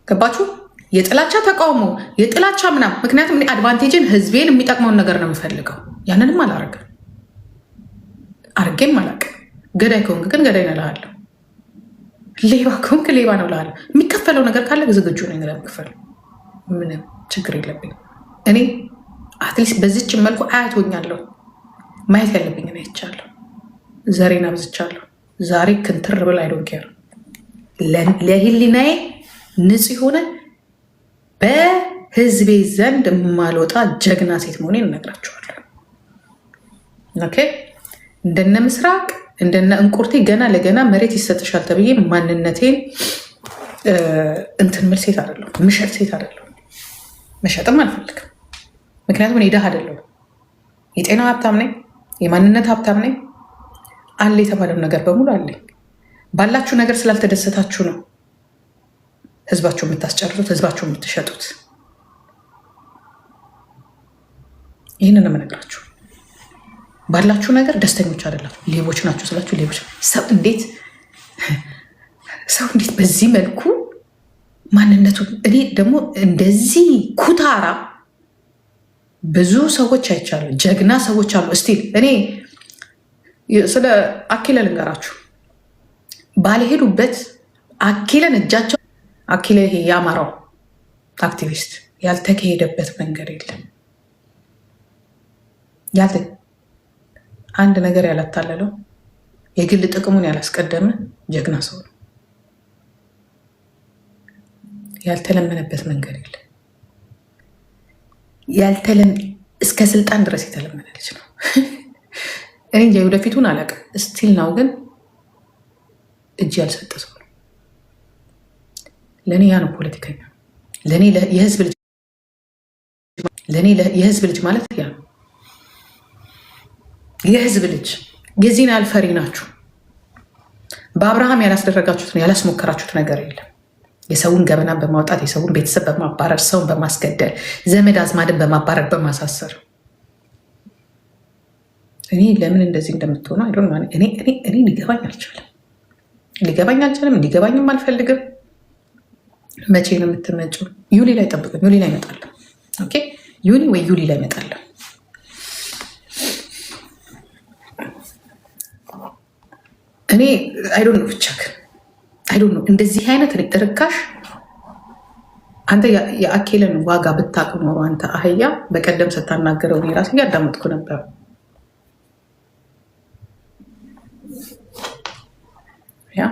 ገባችሁ? የጥላቻ ተቃውሞ የጥላቻ ምናምን። ምክንያቱም እኔ አድቫንቴጅን ህዝቤን የሚጠቅመውን ነገር ነው የምፈልገው። ያንንም አላረግም አርጌም አላውቅም። ገዳይ ከሆንክ ግን ገዳይ ነው እልሃለሁ። ሌባ ከሆንክ ሌባ ነው እልሃለሁ። የሚከፈለው ነገር ካለ ዝግጁ ነኝ ለመክፈል። ምንም ችግር የለብኝ። እኔ አትሊስት በዚች መልኩ አያት ሆኛለሁ። ማየት ያለብኝን አይቻለሁ። ዘሬን አብዝቻለሁ። ዛሬ ክንትር ብል አይዶን ኬር ለህሊናዬ ንጹህ ሆነ በህዝቤ ዘንድ የማልወጣ ጀግና ሴት መሆኔን እነግራችኋለሁ። ኦኬ። እንደነ ምስራቅ እንደነ እንቁርቴ ገና ለገና መሬት ይሰጥሻል ተብዬ ማንነቴን እንትን ምል ሴት አይደለሁ። ምሸጥ ሴት አይደለሁ። መሸጥም አልፈልግም። ምክንያቱም እኔ ድሃ አይደለሁ። የጤና ሀብታም ነኝ። የማንነት ሀብታም ነኝ። አለ የተባለው ነገር በሙሉ አለኝ። ባላችሁ ነገር ስላልተደሰታችሁ ነው ህዝባችሁ የምታስጨርሱት፣ ህዝባችሁ የምትሸጡት። ይህንን የምነግራችሁ ባላችሁ ነገር ደስተኞች አይደላችሁ። ሌቦች ናችሁ ስላችሁ ሌቦች። ሰው እንዴት በዚህ መልኩ ማንነቱ እኔ ደግሞ እንደዚህ ኩታራ ብዙ ሰዎች አይቻሉ። ጀግና ሰዎች አሉ። እስቲ እኔ ስለ አኪለ ልንገራችሁ። ባልሄዱበት አኪለን እጃቸው አኪለ ይሄ የአማራው አክቲቪስት ያልተካሄደበት መንገድ የለም። አንድ ነገር ያላታለለው የግል ጥቅሙን ያላስቀደመ ጀግና ሰው ነው። ያልተለመነበት መንገድ የለም። እስከ ስልጣን ድረስ የተለመነ ልጅ ነው። እኔ እንጃ ወደፊቱን አላውቅም። ስቲል ነው ግን እጅ ያልሰጠ ሰው ነው። ለእኔ ያ ነው ፖለቲከኛ። ለእኔ የህዝብ ልጅ ማለት ያ ነው። የህዝብ ልጅ የዚህን ያህል ፈሪ ናችሁ። በአብርሃም ያላስደረጋችሁትን ያላስሞከራችሁት ነገር የለም። የሰውን ገበና በማውጣት የሰውን ቤተሰብ በማባረር ሰውን በማስገደል ዘመድ አዝማድን በማባረር በማሳሰር እኔ ለምን እንደዚህ እንደምትሆኑ እኔ ሊገባኝ አልቻለም። እንዲገባኝም አልፈልግም። መቼ ነው የምትመጪው? ዩሊ ላይ ጠብቁኝ። ዩሊ ላይ እመጣለሁ። ኦኬ፣ ዩኒ ወይ ዩሊ ላይ እመጣለሁ። እኔ አይዶን ነው ብቻ ግን አይዶን ነው እንደዚህ አይነት ርካሽ። አንተ የአኬልን ዋጋ ብታቅ ኖሮ አንተ አህያ በቀደም ስታናገረው እኔ ራሴ እያዳመጥኩ ነበር። ያ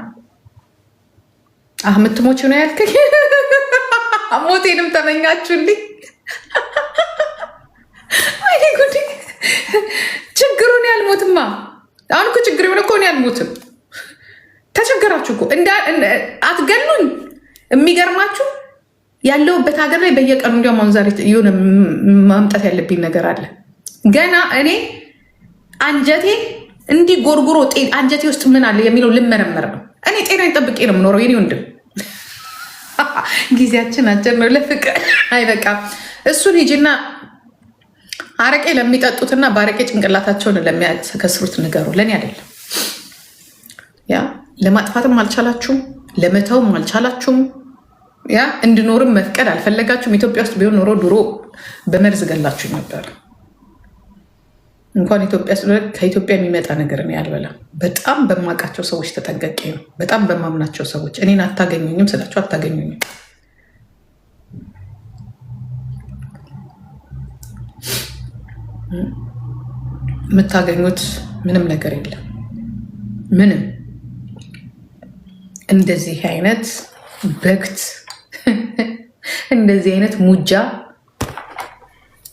ምትሞች ነው ያልከኝ። ሞቴንም ተመኛችሁልኝ። አይኔ ጉዴ! ችግሩን ያልሞትማ አሁን እኮ ችግር የሆነ እኮ ያልሞትም ተቸገራችሁ እኮ አትገሉኝ። የሚገርማችሁ ያለውበት ሀገር ላይ በየቀኑ እንዲያውም አሁን ዛሬ የሆነ ማምጣት ያለብኝ ነገር አለ። ገና እኔ አንጀቴ እንዲህ ጎርጉሮ አንጀቴ ውስጥ ምን አለ የሚለው ልመረመር ነው። እኔ ጤናዬን ጠብቄ ነው የምኖረው። የኔ ወንድም ጊዜያችን አጭር ነው፣ ለፍቅር አይበቃም። እሱን ሂጂና አረቄ ለሚጠጡትና በአረቄ ጭንቅላታቸውን ለሚያከስሩት ንገሩ። ለእኔ አይደለም። ያ ለማጥፋትም አልቻላችሁም፣ ለመተውም አልቻላችሁም። ያ እንድኖርም መፍቀድ አልፈለጋችሁም። ኢትዮጵያ ውስጥ ቢሆን ኖሮ ድሮ በመርዝ ገላችሁ ነበር። እንኳን ከኢትዮጵያ የሚመጣ ነገር ነው ያልበላም። በጣም በማውቃቸው ሰዎች ተጠንቀቄ ነው። በጣም በማምናቸው ሰዎች እኔን አታገኙኝም ስላቸው አታገኙኝም። የምታገኙት ምንም ነገር የለም። ምንም እንደዚህ አይነት በግት እንደዚህ አይነት ሙጃ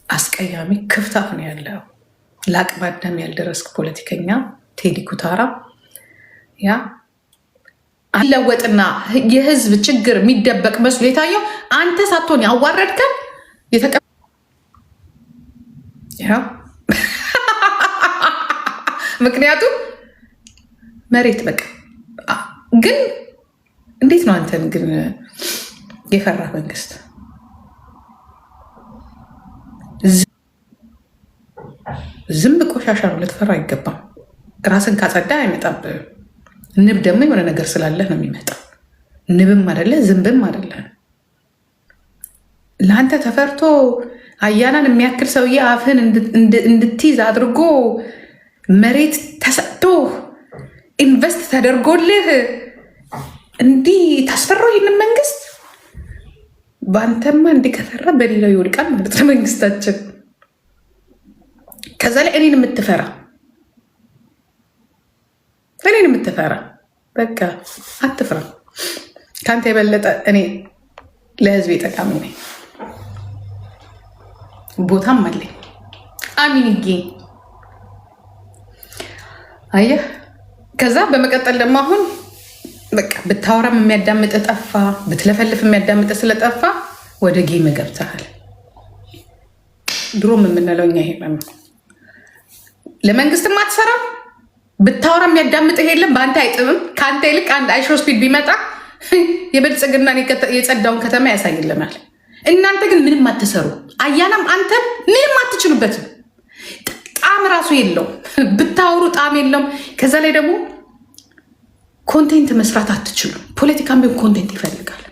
አስቀያሚ ክፍታፍ ነው ያለው። ለአቅመ አዳም ያልደረስክ ፖለቲከኛ ቴዲ ኩታራ ያ አለወጥና የህዝብ ችግር የሚደበቅ መስሎ የታየው አንተ ሳትሆን ያዋረድከን ምክንያቱም መሬት በቃ ግን እንዴት ነው አንተን ግን የፈራ መንግስት ዝንብ ቆሻሻ ነው፣ ልትፈራ አይገባም። ራስን ካጸዳ አይመጣብህም። ንብ ደግሞ የሆነ ነገር ስላለህ ነው የሚመጣው። ንብም አይደለ ዝንብም አይደለ። ለአንተ ተፈርቶ አያናን የሚያክል ሰውዬ አፍህን እንድትይዝ አድርጎ መሬት ተሰጥቶ ኢንቨስት ተደርጎልህ እንዲህ ታስፈራው ይህንን መንግስት? በአንተማ እንዲህ ከፈራ በሌላው ይወድቃል ማለት ነው መንግስታችን። ከዛ ላይ እኔን የምትፈራ በቃ አትፍራ። ከአንተ የበለጠ እኔ ለህዝብ ጠቃሚ ነኝ፣ ቦታም አለኝ። አሚንጌ አየህ። ከዛ በመቀጠል ደግሞ አሁን በቃ ብታወራም የሚያዳምጥ ጠፋ፣ ብትለፈልፍ የሚያዳምጥ ስለጠፋ ወደ ጌም ገብተሃል። ድሮም የምንለው እኛ ይሄ ለመንግስትም አትሰራም፣ ብታወራ የሚያዳምጥ የለም፣ በአንተ አይጥምም። ከአንተ ይልቅ አንድ አይሾ ስፒድ ቢመጣ የብልጽግና የጸዳውን ከተማ ያሳይልናል። እናንተ ግን ምንም አትሰሩ። አያናም አንተም ምንም አትችሉበትም። ጣም ራሱ የለውም፣ ብታወሩ ጣም የለውም። ከዛ ላይ ደግሞ ኮንቴንት መስራት አትችሉ። ፖለቲካም ቢሆን ኮንቴንት ይፈልጋል፣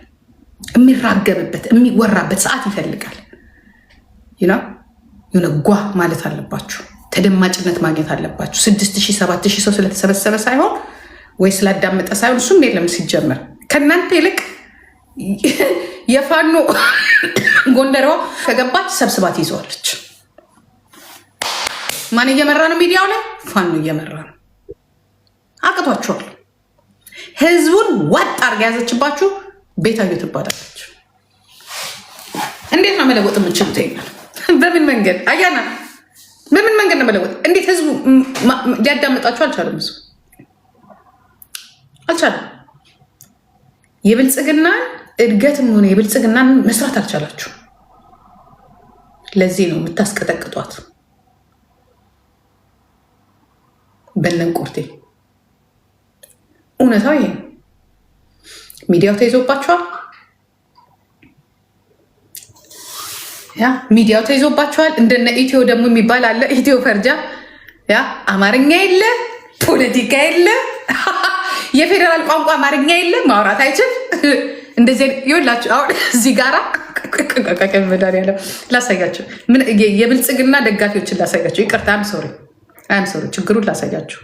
የሚራገብበት የሚወራበት ሰዓት ይፈልጋል። የሆነ ጓ ማለት አለባችሁ፣ ተደማጭነት ማግኘት አለባችሁ። 6,000 7,000 ሰው ስለተሰበሰበ ሳይሆን ወይ ስላዳመጠ ሳይሆን እሱም የለም። ሲጀመር ከእናንተ ይልቅ የፋኖ ጎንደሬዋ ከገባች ሰብስባት ይዘዋለች። ማን እየመራ ነው? ሚዲያው ላይ ፋኖ እየመራ ነው። አቅቷችኋል። ህዝቡን ዋጥ አድርጋ ያዘችባችሁ ቤታዮ ትባላለች። እንዴት ነው መለወጥ የምችሉት? ይኛል በምን መንገድ አያና በምን መንገድ ነው መለወጥ? እንዴት ህዝቡ ሊያዳምጣችሁ አልቻለም? ህዝቡ አልቻለም። የብልጽግናን እድገትም ሆነ የብልጽግናን መስራት አልቻላችሁ። ለዚህ ነው የምታስቀጠቅጧት በነን ቁርቴ። እውነታው ይሄ ነው። ሚዲያው ተይዞባችኋል። ሚዲያው ተይዞባችኋል። እንደነ ኢትዮ ደግሞ የሚባል አለ። ኢትዮ ፈርጃ አማርኛ የለ፣ ፖለቲካ የለ፣ የፌዴራል ቋንቋ አማርኛ የለ፣ ማውራት አይችል። እንደዚህ ይኸውላችሁ አሁን እዚህ ጋራ መድኃኒዓለም ላሳያችሁ፣ የብልጽግና ደጋፊዎችን ላሳያችሁ። ይቅርታ አም ሶሪ ችግሩን ላሳያችሁ።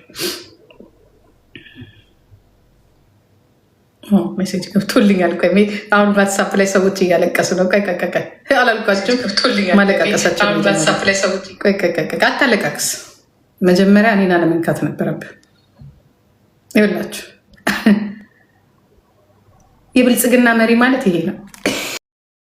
ሜሴጅ ገብቶልኛል። ቆይ አሁን ዋትሳፕ ላይ ሰዎች እያለቀሱ ነው። ቆይ አላልኳቸው ማለቃቀሳቸው። አታለቃቅስ። መጀመሪያ እኔን አለመንካት ነበረብህ። ይኸውላችሁ የብልጽግና መሪ ማለት ይሄ ነው።